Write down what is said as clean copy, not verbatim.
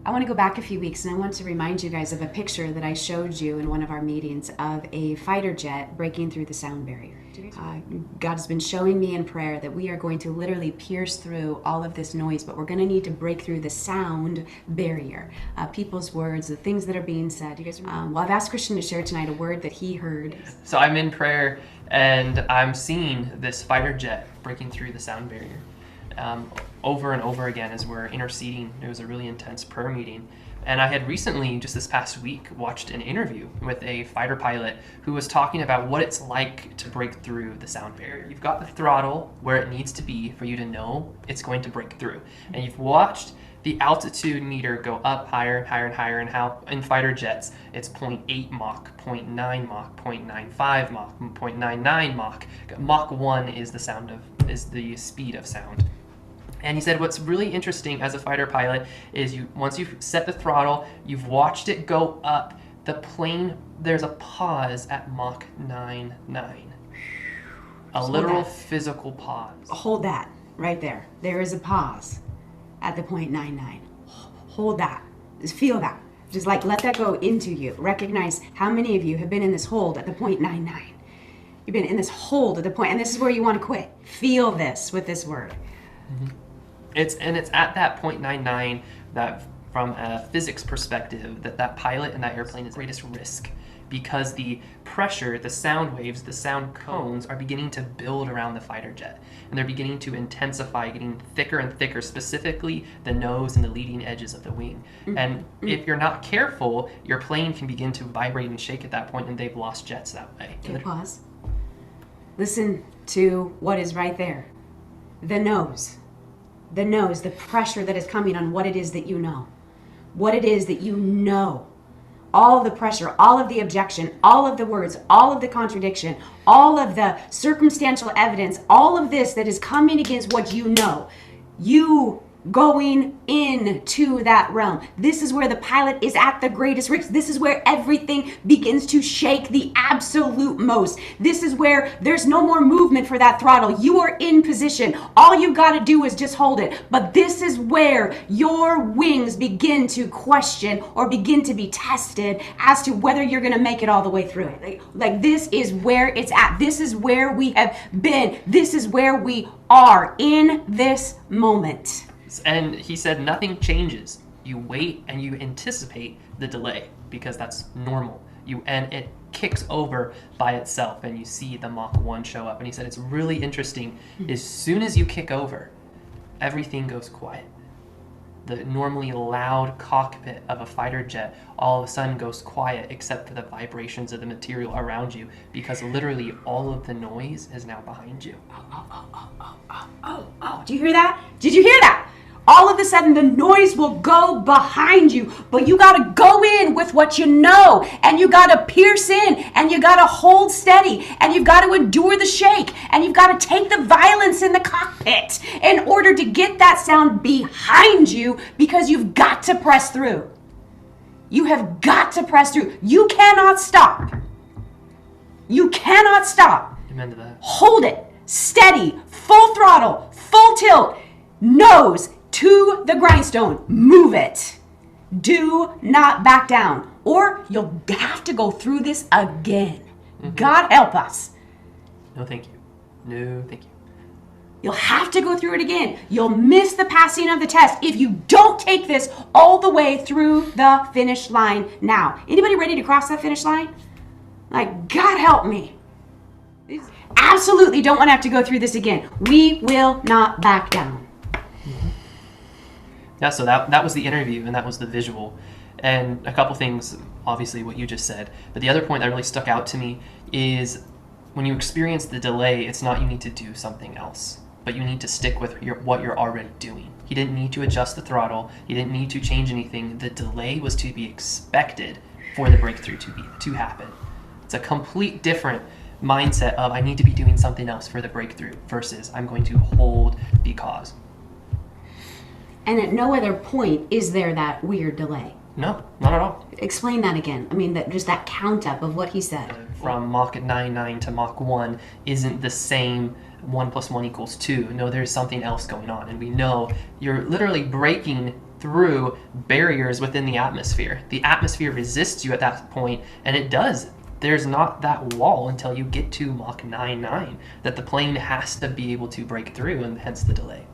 I want to go back a few weeks, and I want to remind you guys of a picture that I showed you in one of our meetings of a fighter jet breaking through the sound barrier. God has been showing me in prayer that we are going to literally pierce through all of this noise, but we're going to need to break through the sound barrier. People's words, the things that are being said. You guys, well, I've asked Christian to share tonight a word that he heard. So I'm in prayer, and I'm seeing this fighter jet breaking through the sound barrier. Over and over again as we're interceding. It was a really intense prayer meeting. And I had recently, just this past week, watched an interview with a fighter pilot who was talking about what it's like to break through the sound barrier. You've got the throttle where it needs to be for you to know it's going to break through. And you've watched the altitude meter go up higher and higher and higher, and how in fighter jets it's 0.8 Mach, 0.9 Mach, 0.95 Mach, 0.99 Mach. Mach 1 is the speed of sound. And he said what's really interesting as a fighter pilot is once you've set the throttle, you've watched it go up, the plane, there's a pause at Mach 9.9. A literal physical pause. Hold that right there. There is a pause at the 0.99. Hold that. Just feel that. Just like let that go into you. Recognize how many of you have been in this hold at the 0.99. You've been in this hold at the point, and this is where you want to quit. Feel this with this word. Mm-hmm. It's at that 0.99 that, from a physics perspective, that pilot and that airplane is the greatest risk, because the pressure, the sound waves, the sound cones are beginning to build around the fighter jet, and they're beginning to intensify, getting thicker and thicker, specifically the nose and the leading edges of the wing. And if you're not careful, your plane can begin to vibrate and shake at that point, and they've lost jets that way. Okay, pause. Listen to what is right there. The nose, the pressure that is coming on what it is that you know. What it is that you know. All of the pressure, all of the objection, all of the words, all of the contradiction, all of the circumstantial evidence, all of this that is coming against what you know. You going into that realm. This is where the pilot is at the greatest risk. This is where everything begins to shake the absolute most. This is where there's no more movement for that throttle. You are in position. All you got to do is just hold it. But this is where your wings begin to question or begin to be tested as to whether you're going to make it all the way through it. Like this is where it's at. This is where we have been. This is where we are in this moment. And he said nothing changes. You wait and you anticipate the delay because that's normal. And it kicks over by itself, and you see the Mach 1 show up. And he said it's really interesting. As soon as you kick over, everything goes quiet. The normally loud cockpit of a fighter jet all of a sudden goes quiet, except for the vibrations of the material around you, because literally all of the noise is now behind you. Oh, do you hear that? Did you hear that? All of a sudden the noise will go behind you, but you got to go in with what you know, and you got to pierce in, and you got to hold steady, and you've got to endure the shake, and you've got to take the violence in the cockpit in order to get that sound behind you, because you've got to press through. You have got to press through. You cannot stop. You cannot stop. Amen to that. Hold it steady, full throttle, full tilt, nose to the grindstone. Move it. Do not back down, or you'll have to go through this again. God help us. No, thank you. No, thank you. You'll have to go through it again. You'll miss the passing of the test if you don't take this all the way through the finish line now. Anybody ready to cross that finish line? Like, God help me. Absolutely don't want to have to go through this again. We will not back down. Yeah, so that was the interview, and that was the visual. And a couple things, obviously what you just said, but the other point that really stuck out to me is when you experience the delay, it's not you need to do something else, but you need to stick with what you're already doing. He didn't need to adjust the throttle. He didn't need to change anything. The delay was to be expected for the breakthrough to happen. It's a complete different mindset of I need to be doing something else for the breakthrough versus I'm going to hold because. And at no other point is there that weird delay. No, not at all. Explain that again. I mean, just that count up of what he said. From Mach 9.9 to Mach 1 isn't the same 1 + 1 = 2. No, there's something else going on. And we know you're literally breaking through barriers within the atmosphere. The atmosphere resists you at that point, and it does. There's not that wall until you get to Mach 9.9 that the plane has to be able to break through, and hence the delay.